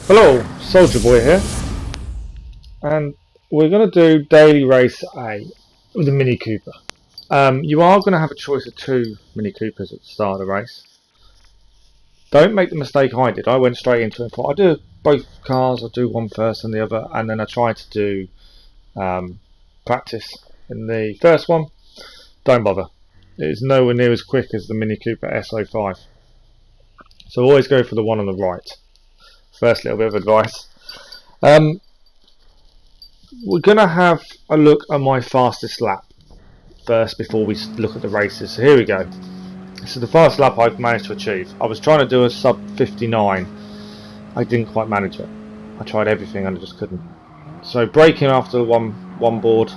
Hello, Soldier Boy here, and we're going to do daily race A with a Mini Cooper. You are going to have a choice of two Mini Coopers at the start of the race. Don't make the mistake I did. I went straight into it and thought, I'll do both cars, I'll do one first and the other, and then I tried to do practice in the first one. Don't bother. It is nowhere near as quick as the Mini Cooper SO5. So always go for the one on the right. First little bit of advice. We're going to have a look at my fastest lap first before we look at the races. So here we go. This is the fastest lap I've managed to achieve. I was trying to do a sub 59. I didn't quite manage it. I tried everything and I just couldn't. So braking after one board,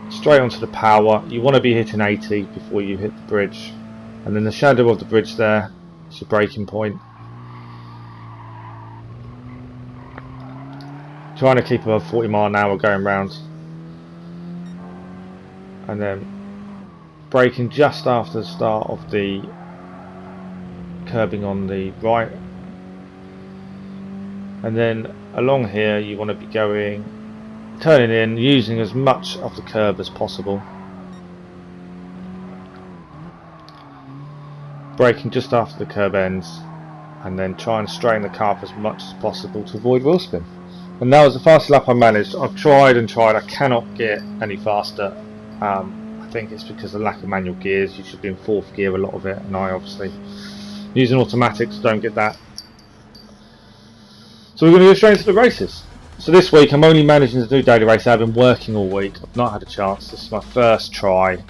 straight onto the power. You want to be hitting 80 before you hit the bridge, and then the shadow of the bridge there is your braking point. Trying to keep above 40 mile an hour going round, and then braking just after the start of the curbing on the right, and then along here you want to be turning in, using as much of the curb as possible, braking just after the curb ends, and then try and straighten the car up as much as possible to avoid wheel spin. And that was the fastest lap I managed. I've tried and tried, I cannot get any faster. I think it's because of the lack of manual gears. You should be in fourth gear a lot of it, and I obviously, using automatics, don't get that. So we're going to go straight into the races. So this week I'm only managing to do daily race. I've been working all week, I've not had a chance. This is my first try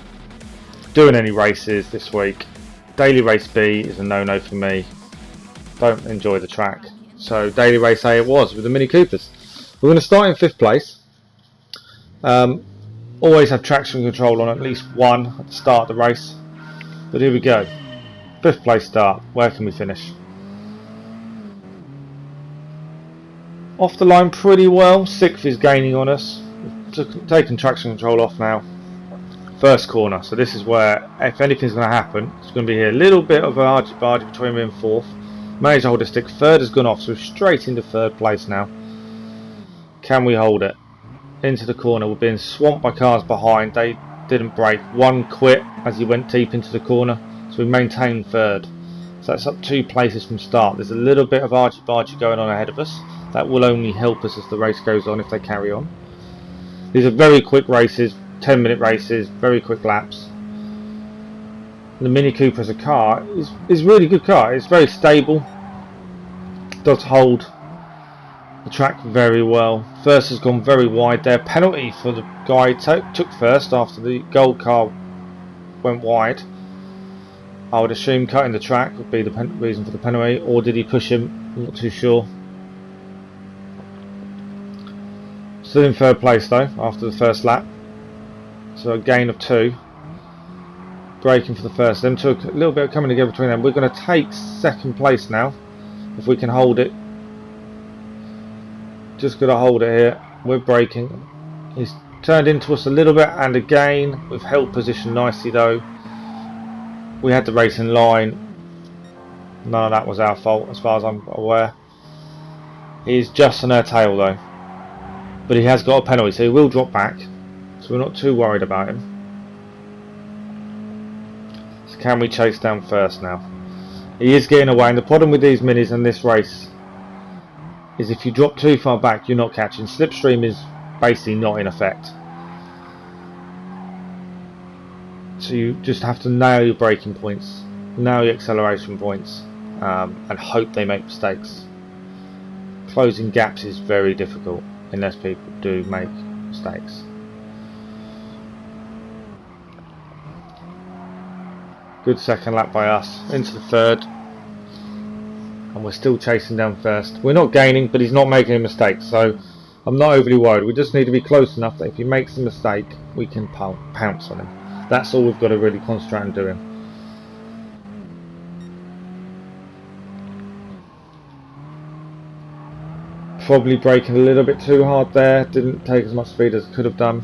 doing any races this week. Daily race B is a no-no for me. Don't enjoy the track. So daily race A it was with the Mini Coopers. We're going to start in 5th place. Always have traction control on at least one at the start of the race. But here we go. 5th place start. Where can we finish? Off the line pretty well. 6th is gaining on us. We've taken traction control off now. First corner. So this is where, if anything's going to happen, it's going to be here. A little bit of a argy-bargy between me and 4th. Managed to hold a stick. 3rd has gone off, so we're straight into 3rd place now. Can we hold it? Into the corner. We're being swamped by cars behind. They didn't brake. One quit as he went deep into the corner, so we maintained 3rd. So that's up 2 places from start. There's a little bit of argy-bargy going on ahead of us. That will only help us as the race goes on if they carry on. These are very quick races, 10-minute races, very quick laps. The Mini Cooper as a car is a really good car. It's very stable. Does hold the track very well. First has gone very wide there. Penalty for the guy took first after the gold car went wide. I would assume cutting the track would be the reason for the penalty, or did he push him? I'm not too sure. Still in 3rd place though after the first lap, so a gain of 2. Braking for the first. Them took a little bit of coming together between them. We're going to take 2nd place now if we can hold it. Just got to hold it here. We're braking. He's turned into us a little bit, and again we've held position nicely though. We had the race in line. None of that was our fault as far as I'm aware. He's just on our tail though, but he has got a penalty, so he will drop back, so we're not too worried about him. So can we chase down first now? He is getting away, and the problem with these minis in this race is if you drop too far back you're not catching. Slipstream is basically not in effect, so you just have to nail your braking points, nail your acceleration points, and hope they make mistakes. Closing gaps is very difficult unless people do make mistakes. Good 2nd lap by us, into the 3rd, and we're still chasing down 1st. We're not gaining, but he's not making a mistake, so I'm not overly worried. We just need to be close enough that if he makes a mistake we can pounce on him. That's all we've got to really concentrate on doing. Probably braking a little bit too hard there, didn't take as much speed as I could have done.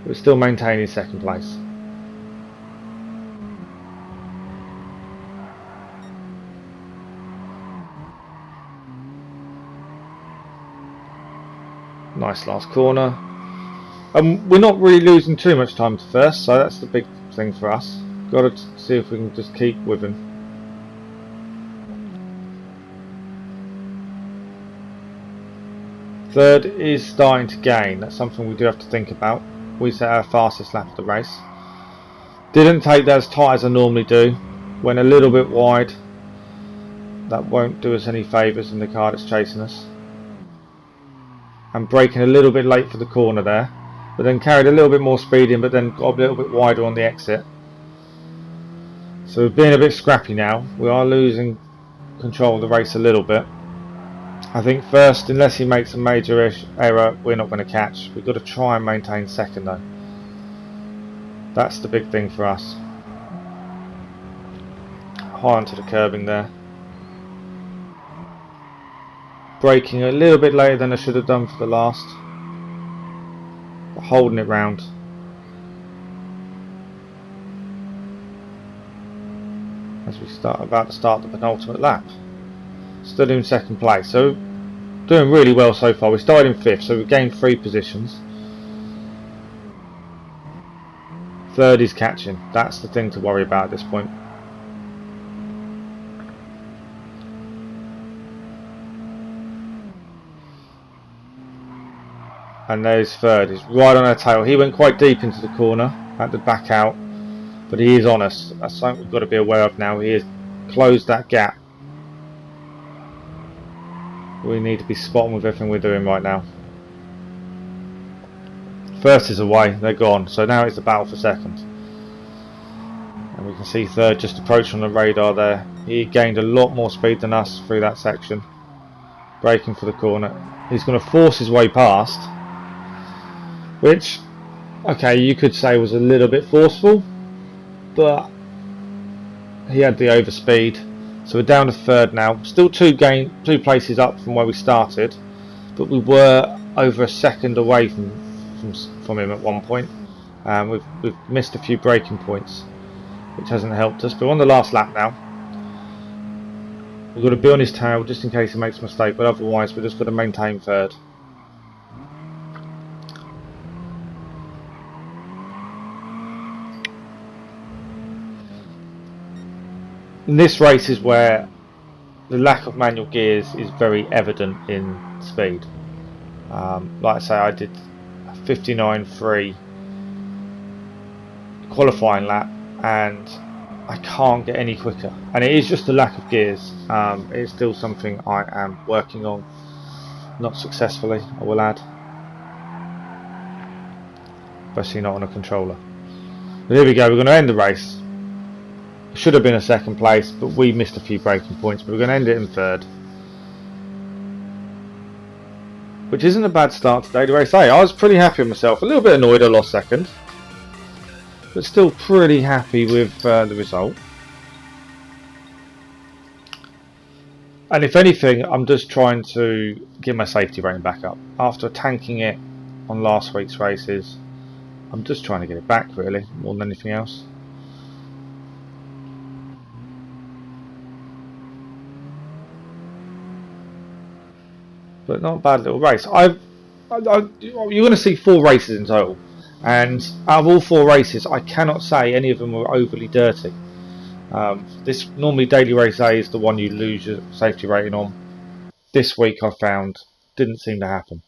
We're still maintaining 2nd place. Nice last corner. We're not really losing too much time to first, so that's the big thing for us. Got to see if we can just keep with him. Third is starting to gain. That's something we do have to think about. We set our fastest lap of the race. Didn't take that as tight as I normally do. Went a little bit wide. That won't do us any favours in the car that's chasing us. And braking a little bit late for the corner there. But then carried a little bit more speed in, but then got a little bit wider on the exit. So we're being a bit scrappy now. We are losing control of the race a little bit. I think first, unless he makes a major error, we're not going to catch. We've got to try and maintain second though. That's the big thing for us. High onto the curbing there. Braking a little bit later than I should have done for the last. But holding it round. As we about to start the penultimate lap. Still in second place, so doing really well so far. We started in 5th, so we've gained 3 positions. Third is catching. That's the thing to worry about at this point. And there's third. He's right on our tail. He went quite deep into the corner, had to back out, but he is on us. That's something we've got to be aware of now. He has closed that gap. We need to be spot on with everything we're doing right now. First is away, they're gone, so now it's the battle for second. And we can see third just approaching on the radar there. He gained a lot more speed than us through that section. Braking for the corner. He's going to force his way past, which, okay, you could say was a little bit forceful, but he had the overspeed. So we're down to third now. Still two places up from where we started, but we were over a second away from him at one point. We've missed a few braking points, which hasn't helped us. But we're on the last lap now. We've got to be on his tail just in case he makes a mistake, but otherwise we're just got to maintain third. And this race is where the lack of manual gears is very evident in speed. Like I say, I did a 59.3 qualifying lap and I can't get any quicker. And it is just the lack of gears. It is still something I am working on. Not successfully, I will add. Especially not on a controller. But here we go, we're going to end the race. Should have been a second place, but we missed a few braking points, but we're going to end it in third. Which isn't a bad start today, the race. I was pretty happy with myself. A little bit annoyed I lost second, but still pretty happy with the result. And if anything, I'm just trying to get my safety rating back up. After tanking it on last week's races, I'm just trying to get it back really, more than anything else. But not a bad little race. You're going to see 4 races in total, and out of all 4 races, I cannot say any of them were overly dirty. This normally daily race A is the one you lose your safety rating on. This week I found didn't seem to happen.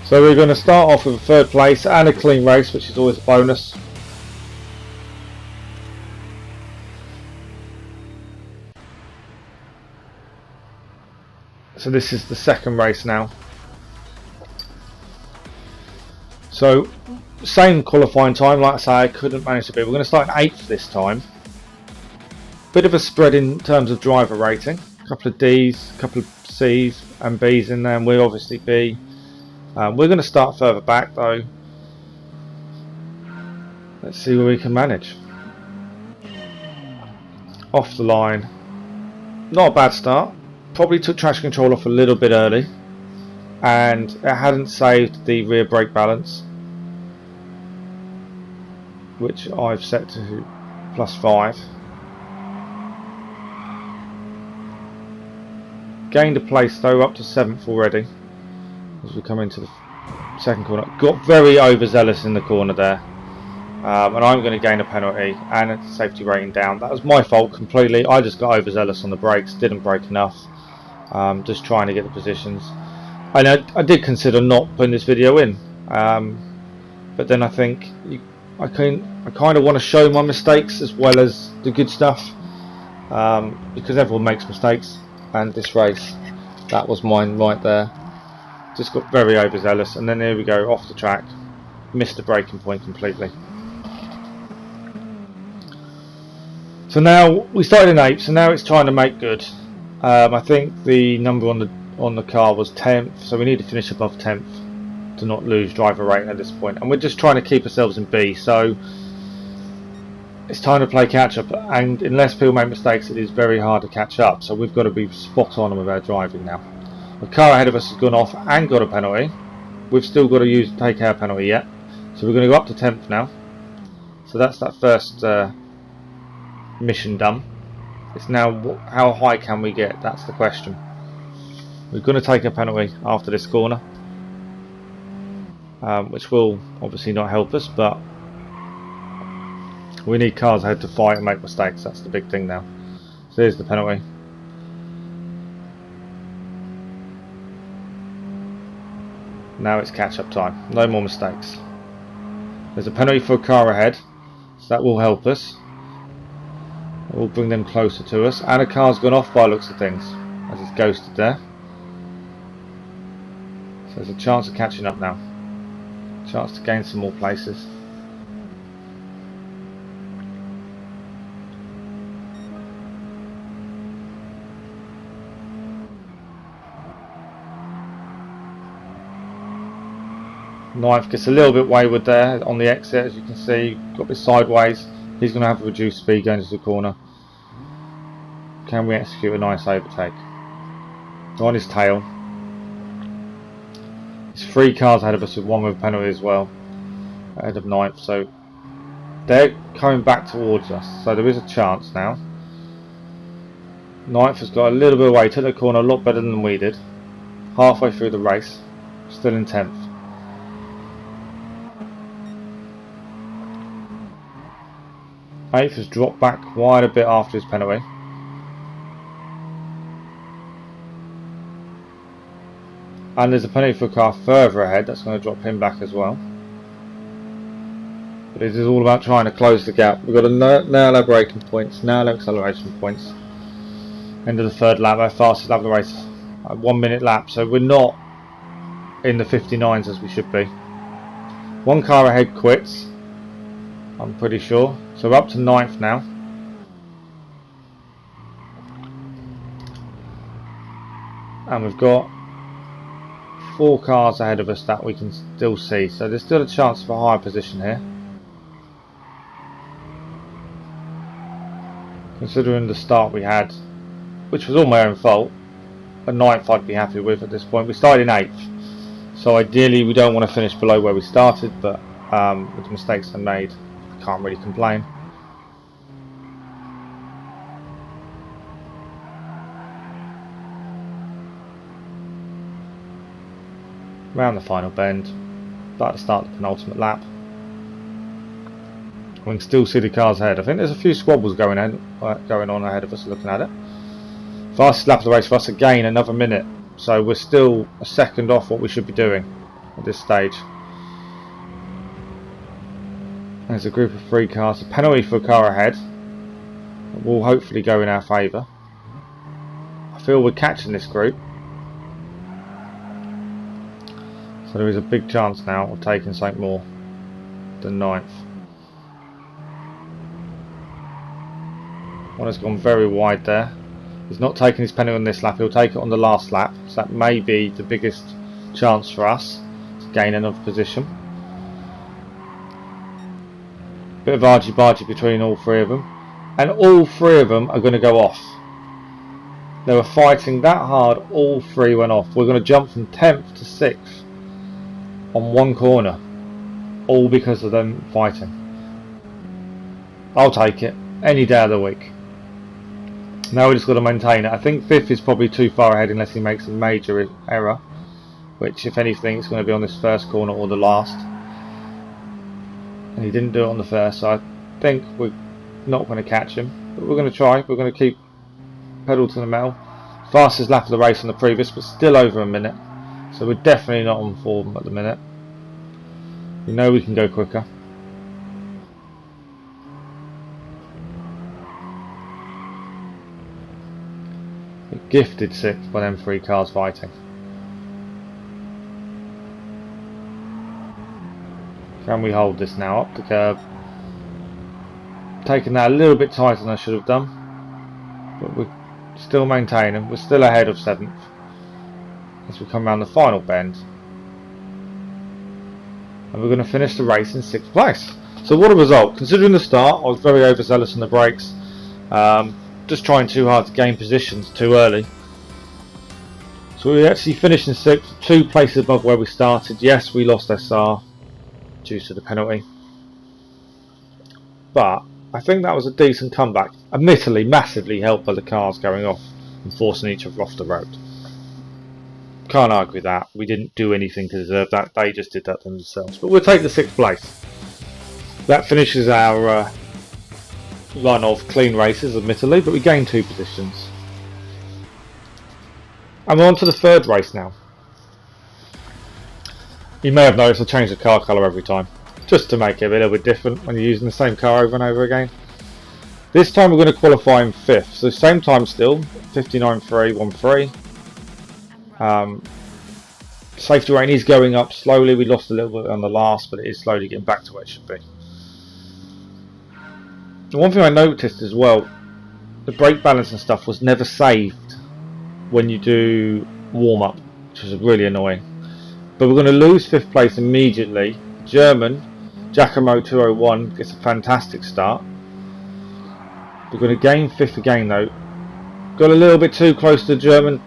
So we're going to start off with a 3rd place and a clean race, which is always a bonus. So this is the 2nd race now. So same qualifying time, like I say, I couldn't manage to be. We're going to start in 8th this time. Bit of a spread in terms of driver rating. A couple of D's, a couple of C's and B's in there, and we're obviously B. We're going to start further back though. Let's see where we can manage. Off the line. Not a bad start. Probably took traction control off a little bit early, and it hadn't saved the rear brake balance, which I've set to +5. gained a place though, up to 7th already as we come into the second corner. Got very overzealous in the corner there, and I'm going to gain a penalty and a safety rating down. That was my fault completely. I just got overzealous on the brakes, didn't brake enough, just trying to get the positions. And I did consider not putting this video in, but then I think I kind of want to show my mistakes as well as the good stuff, because everyone makes mistakes, and this race, that was mine right there. Just got very overzealous, and then here we go, off the track, missed the braking point completely. So now we started in 8th, so now it's trying to make good. I think the number on the car was 10th, so we need to finish above 10th to not lose driver rating at this point, and we're just trying to keep ourselves in B. So it's time to play catch up, and unless people make mistakes, it is very hard to catch up. So we've got to be spot on with our driving now. The car ahead of us has gone off and got a penalty. We've still got to take our penalty yet, so we're going to go up to 10th now. So that's that first mission done. It's now how high can we get? That's the question. We're going to take a penalty after this corner, which will obviously not help us, but we need cars ahead to fight and make mistakes. That's the big thing now. So here's the penalty. Now it's catch up time. No more mistakes. There's a penalty for a car ahead, so that will help us. It will bring them closer to us, and a car's gone off by the looks of things, as it's ghosted there. So there's a chance of catching up now. Chance to gain some more places. Ninth gets a little bit wayward there on the exit, as you can see, got a bit sideways. He's going to have a reduced speed going into the corner. Can we execute a nice overtake? On his tail. There's 3 cars ahead of us with one with a penalty as well, ahead of 9th, so they're coming back towards us, so there is a chance now. 9th has got a little bit away, took the corner a lot better than we did. Halfway through the race, still in 10th. Eighth has dropped back quite a bit after his penalty. And there's a penalty for a car further ahead, that's going to drop him back as well. But it is all about trying to close the gap. We've got to nail our braking points, nail our acceleration points. End of the 3rd lap, our fastest lap of the race, 1 minute lap, so we're not in the 59s as we should be. One car ahead quits, I'm pretty sure. So we're up to 9th now. And we've got 4 cars ahead of us that we can still see. So there's still a chance for a higher position here. Considering the start we had, which was all my own fault, a 9th I'd be happy with at this point. We started in 8th. So ideally we don't want to finish below where we started, but with the mistakes I made, can't really complain. Round the final bend, about to start the penultimate lap. We can still see the cars ahead. I think there's a few squabbles going on ahead of us looking at it. Fastest lap of the race for us again, another minute. So we're still a second off what we should be doing at this stage. There's a group of 3 cars, a penalty for a car ahead. It will hopefully go in our favour. I feel we're catching this group. So there is a big chance now of taking something more than 9th. One has gone very wide there. He's not taking his penalty on this lap, he'll take it on the last lap. So that may be the biggest chance for us to gain another position. Bit of argy-bargy between all 3 of them, and all 3 of them are going to go off. They were fighting that hard, all 3 went off. We're going to jump from 10th to 6th on one corner, all because of them fighting. I'll take it any day of the week. Now we just got to maintain it. I think 5th is probably too far ahead unless he makes a major error, which if anything is going to be on this first corner or the last. And he didn't do it on the first, so I think we're not going to catch him. But we're going to try. We're going to keep pedal to the metal. Fastest lap of the race on the previous, but still over a minute. So we're definitely not on form at the minute. We know we can go quicker. Gifted 6th by them 3 cars fighting. Can we hold this now up the curb? Taking that a little bit tighter than I should have done, but we're still maintaining. We're still ahead of 7th as we come around the final bend, and we're going to finish the race in 6th place. So what a result! Considering the start, I was very overzealous on the brakes. Just trying too hard to gain positions too early. So we actually finished in 6th, 2 places above where we started. Yes, we lost SR due to the penalty, but I think that was a decent comeback. Admittedly, massively helped by the cars going off and forcing each other off the road. Can't argue with that. We didn't do anything to deserve that. They just did that themselves. But we'll take the 6th place. That finishes our run of clean races, admittedly, but we gained 2 positions. And we're on to the 3rd race now. You may have noticed I change the car colour every time, just to make it a little bit different when you're using the same car over and over again. This time we're going to qualify in 5th, so same time still, 59.313. Safety rating is going up slowly. We lost a little bit on the last, but it is slowly getting back to where it should be. The one thing I noticed as well, the brake balance and stuff was never saved when you do warm-up, which was really annoying. But we're going to lose 5th place immediately. German Giacomo 201 gets a fantastic start. We're going to gain 5th again though. Got a little bit too close to the German.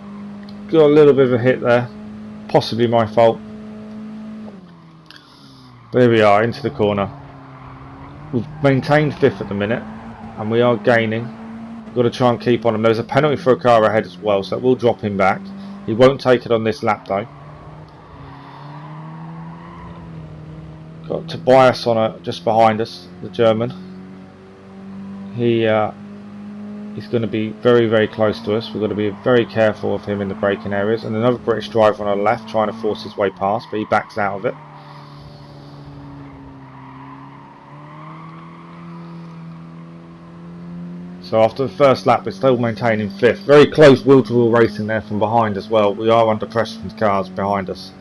Got a little bit of a hit there. Possibly my fault. But here we are, into the corner. We've maintained 5th at the minute, and we are gaining. We've got to try and keep on him. There's a penalty for a car ahead as well, so that will drop him back. He won't take it on this lap though. Got Tobias on just behind us, the German. He's going to be very, very close to us. We've got to be very careful of him in the braking areas. And another British driver on our left trying to force his way past, but he backs out of it. So after the first lap, we're still maintaining 5th. Very close wheel-to-wheel racing there from behind as well. We are under pressure from the cars behind us.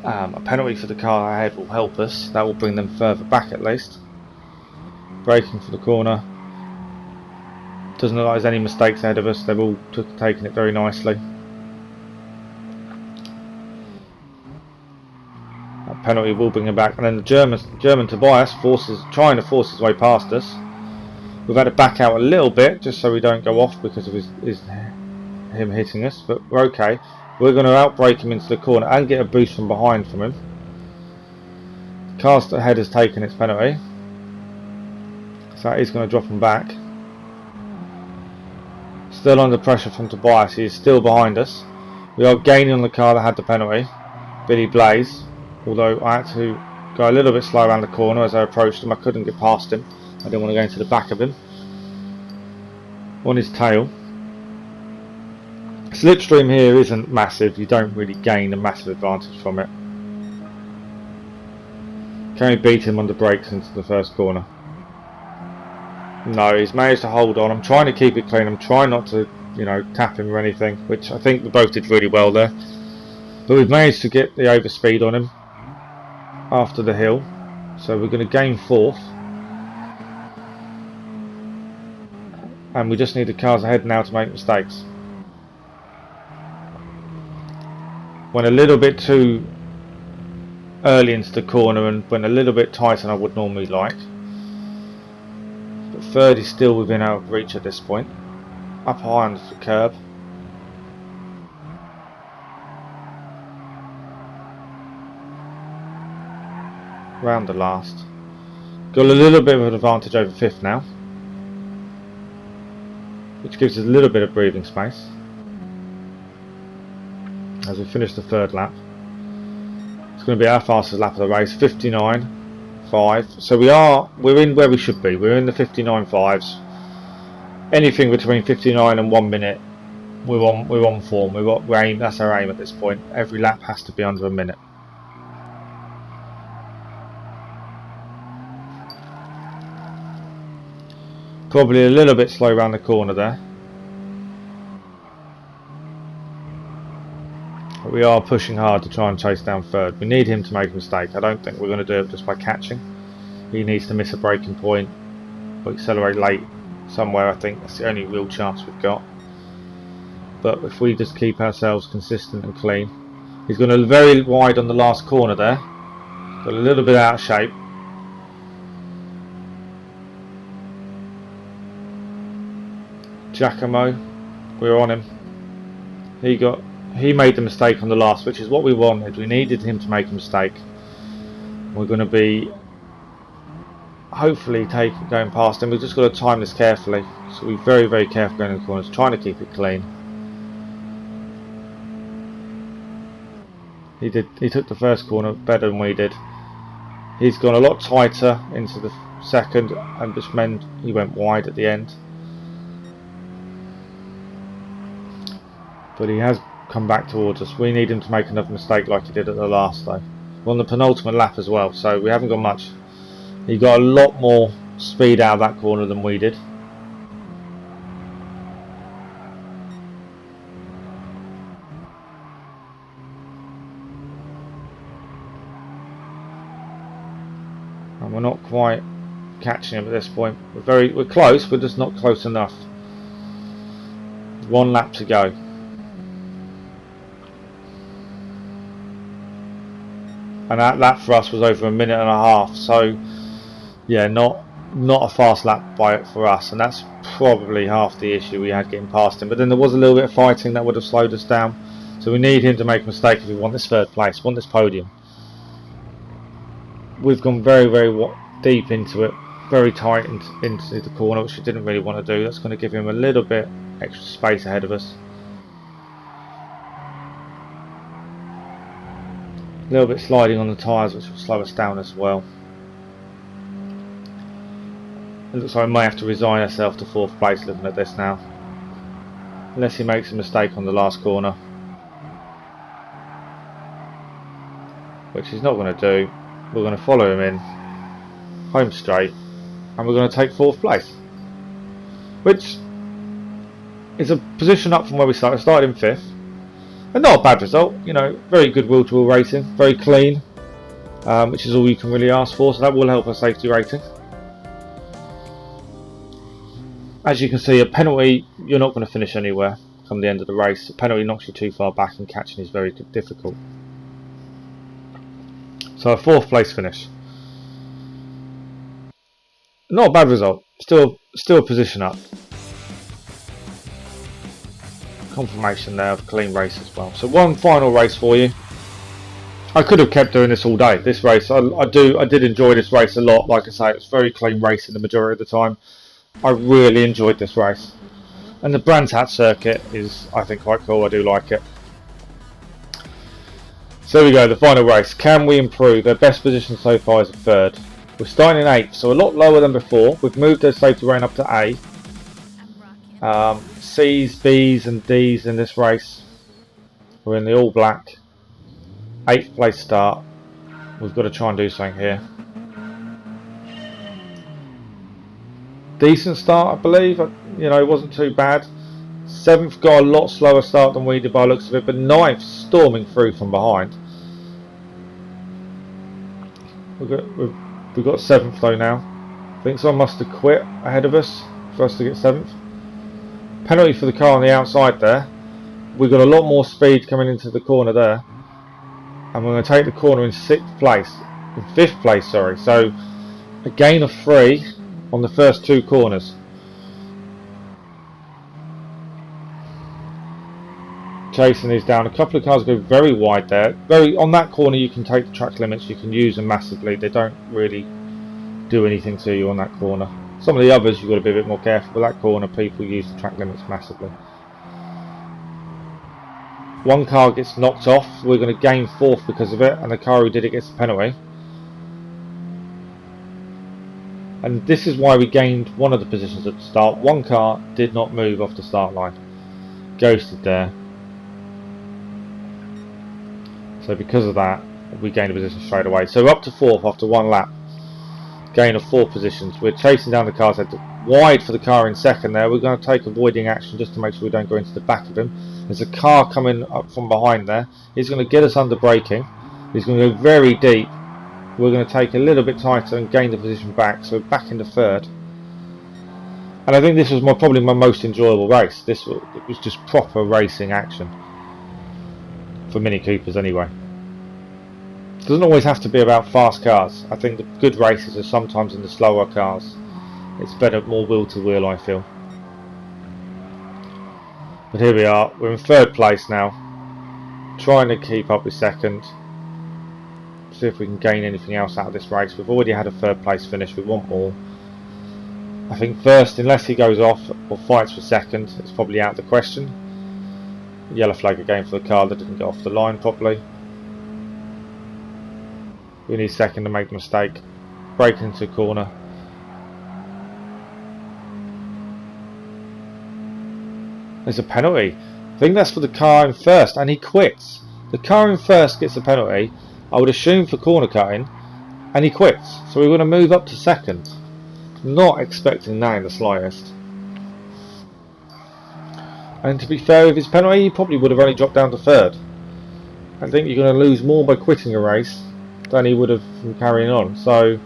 A penalty for the car ahead will help us. That will bring them further back at least. Braking for the corner. Doesn't look like there's any mistakes ahead of us. They've all taken it very nicely. That penalty will bring him back, and then the German Tobias trying to force his way past us. We've had to back out a little bit just so we don't go off because of him hitting us, but we're okay. We're going to outbrake him into the corner and get a boost from behind from him. The car ahead has taken its penalty, so that is going to drop him back. Still under pressure from Tobias. He is still behind us. We are gaining on the car that had the penalty, Billy Blaze, although I had to go a little bit slow around the corner as I approached him. I couldn't get past him. I didn't want to go into the back of him. On his tail. Slipstream here isn't massive. You don't really gain a massive advantage from it. Can we beat him on the brakes into the first corner? No, he's managed to hold on. I'm trying to keep it clean. I'm trying not to, tap him or anything, which I think we both did really well there. But we've managed to get the overspeed on him after the hill. So we're going to gain 4th. And we just need the cars ahead now to make mistakes. Went a little bit too early into the corner and went a little bit tighter than I would normally like. But 3rd is still within our reach at this point. Up high under the curb. Round the last. Got a little bit of an advantage over 5th now. which gives us a little bit of breathing space as we finish the third lap. It's going to be our fastest lap of the race, 59.5. So we're in where we should be. We're in the 59.5s. Anything between 59 and 1 minute, we're on form. That's our aim at this point. Every lap has to be under a minute. Probably a little bit slow around the corner there. But we are pushing hard to try and chase down third. We need him to make a mistake. I don't think we're going to do it just by catching. He needs to miss a braking point or accelerate late somewhere. I think that's the only real chance we've got. But if we just keep ourselves consistent and clean. He's gone very wide on the last corner there. Got a little bit out of shape. Giacomo, we're on him. He made the mistake on the last, which is what we wanted. We needed him to make a mistake. We're going to be hopefully going past him. We've just got to time this carefully. So we're very, very careful going in the corners, trying to keep it clean. He took the first corner better than we did. He's gone a lot tighter into the second, and just meant he went wide at the end. But he has come back towards us. We need him to make another mistake like he did at the last though. We're on the penultimate lap as well, so we haven't got much. He got a lot more speed out of that corner than we did. And we're not quite catching him at this point. We're close, we're just not close enough. 1 lap to go. And that lap for us was over 1.5 minutes, so yeah, not a fast lap for us, and that's probably half the issue we had getting past him. But then there was a little bit of fighting that would have slowed us down, so we need him to make a mistake if we want this third place, want this podium. We've gone very, very deep into it, very tight into the corner, which we didn't really want to do. That's going to give him a little bit extra space ahead of us. A little bit sliding on the tyres, which will slow us down as well. It looks like we may have to resign ourselves to 4th place looking at this now. Unless he makes a mistake on the last corner. Which he's not going to do. We're going to follow him in. Home straight. And we're going to take 4th place. Which is a position up from where we started. We started in 5th. And not a bad result, you know, very good wheel-to-wheel racing, very clean, which is all you can really ask for, so that will help our safety rating. As you can see, a penalty, you're not going to finish anywhere come the end of the race. A penalty knocks you too far back and catching is very difficult. So a 4th place finish. Not a bad result, still a position up. Confirmation there of a clean race as well. So one final race for you. I could have kept doing this all day. This race, I did enjoy this race a lot. Like I say, it's very clean racing the majority of the time. I really enjoyed this race, and the Brands Hatch circuit is, I think, quite cool. I do like it. So there we go, the final race. Can we improve? Their best position so far is a 3rd. We're starting in 8th, so a lot lower than before. We've moved their safety rating up to A. C's, B's and D's in this race. We're in the all black. 8th place start. We've got to try and do something here. Decent start, I believe. You know, it wasn't too bad. 7th got a lot slower start than we did by the looks of it, but 9th storming through from behind. We've got 7th though now. I think someone must have quit ahead of us for us to get 7th. Penalty for the car on the outside there. We've got a lot more speed coming into the corner there, and we're going to take the corner in 5th place, sorry. So a gain of 3 on the first 2 corners. Chasing these down. A couple of cars go very wide there. On that corner you can take the track limits. You can use them massively. They don't really do anything to you on that corner. Some of the others you've got to be a bit more careful, but that corner people use the track limits massively. One car gets knocked off, we're going to gain 4th because of it, and the car who did it gets a penalty. And this is why we gained one of the positions at the start. One car did not move off the start line. Ghosted there. So because of that, we gained a position straight away. So we're up to 4th after one lap. Gain of 4 positions. We're chasing down the cars. Wide for the car in 2nd there. We're going to take avoiding action just to make sure we don't go into the back of him. There's a car coming up from behind there. He's going to get us under braking. He's going to go very deep. We're going to take a little bit tighter and gain the position back. So we're back into 3rd. And I think this was probably my most enjoyable race. It was just proper racing action. For Mini Coopers anyway. It doesn't always have to be about fast cars. I think the good races are sometimes in the slower cars. It's better, more wheel to wheel, I feel. But here we are. We're in 3rd place now. Trying to keep up with 2nd. See if we can gain anything else out of this race. We've already had a 3rd place finish. We want more. I think 1st, unless he goes off or fights for 2nd, it's probably out of the question. Yellow flag again for the car that didn't get off the line properly. We need 2nd to make the mistake. Break into a corner. There's a penalty. I think that's for the car in 1st, and he quits. The car in 1st gets a penalty, I would assume for corner cutting, and he quits. So we're going to move up to 2nd. Not expecting that in the slightest. And to be fair, with his penalty, he probably would have only dropped down to 3rd. I think you're going to lose more by quitting a race than he would have from carrying on. So,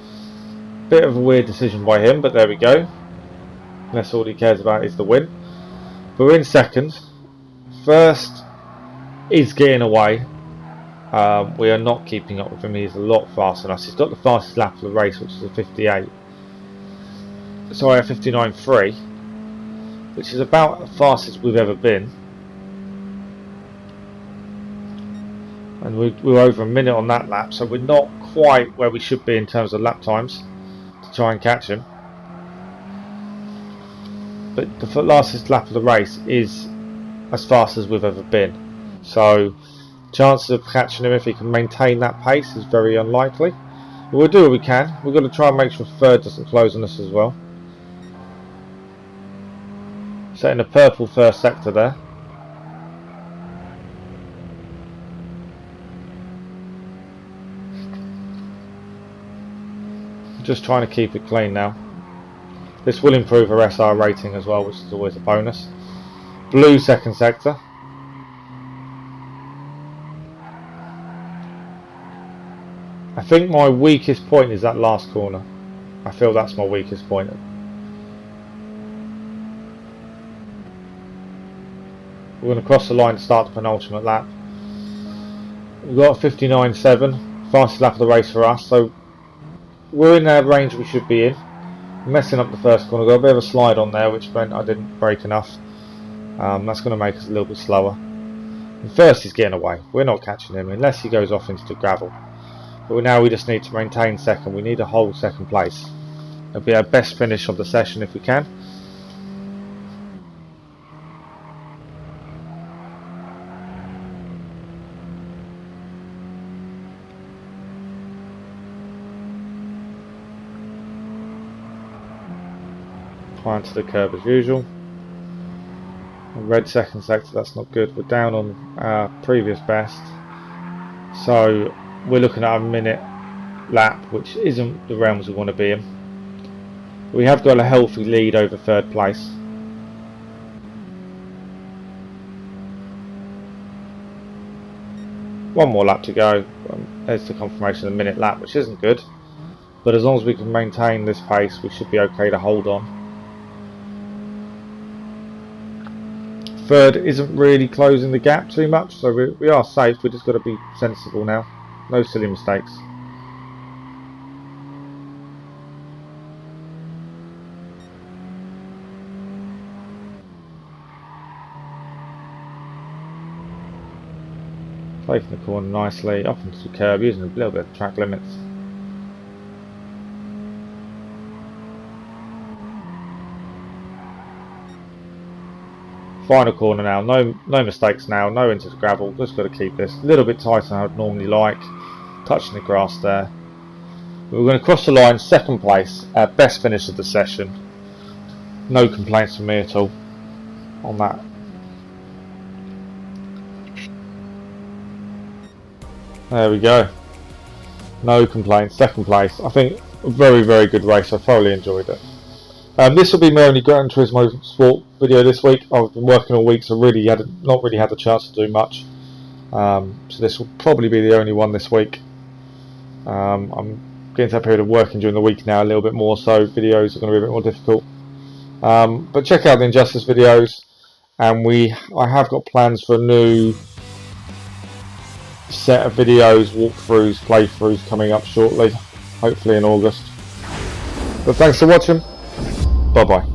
bit of a weird decision by him, but there we go. That's all he cares about is the win. But we're in 2nd. 1st is getting away. We are not keeping up with him. He's a lot faster than us. He's got the fastest lap of the race, which is a 58. Sorry, a 59.3. Which is about the fastest we've ever been. And we're over a minute on that lap, so we're not quite where we should be in terms of lap times to try and catch him. But the fastest lap of the race is as fast as we've ever been. So chances of catching him if he can maintain that pace is very unlikely. But we'll do what we can. We've got to try and make sure 3rd doesn't close on us as well. Setting a purple 1st sector there. Just trying to keep it clean now. This will improve our SR rating as well, which is always a bonus. Blue 2nd sector. I think my weakest point is that last corner. I feel that's my weakest point. We're going to cross the line to start the penultimate lap. We've got a 59.7, fastest lap of the race for us, so we're in the range we should be in. Messing up the 1st corner, got a bit of a slide on there which meant I didn't brake enough. That's going to make us a little bit slower. And 1st he's getting away, we're not catching him unless he goes off into the gravel. But now we just need to maintain 2nd, we need to hold 2nd place. It'll be our best finish of the session if we can. Flying to the curb as usual. Red 2nd sector, that's not good. We're down on our previous best. So we're looking at a minute lap, which isn't the realms we want to be in. We have got a healthy lead over 3rd place. One more lap to go. There's the confirmation of the minute lap, which isn't good. But as long as we can maintain this pace, we should be okay to hold on. 3rd isn't really closing the gap too much, so we are safe. We've just got to be sensible now. No silly mistakes. Taking the corner nicely, up into the curb, using a little bit of track limits. Final corner now, no mistakes now, no into the gravel, just got to keep this a little bit tighter than I would normally like, touching the grass there. We're going to cross the line, second place, best finish of the session, no complaints from me at all on that. There we go, no complaints, second place. I think a very good race, I thoroughly enjoyed it. This will be my only Gran Turismo Sport video this week. I've been working all week, so not really had the chance to do much. So this will probably be the only one this week. I'm getting to that period of working during the week now a little bit more, so videos are going to be a bit more difficult. But check out the Injustice videos, and I have got plans for a new set of videos, walkthroughs, playthroughs coming up shortly, hopefully in August. But thanks for watching. Bye bye.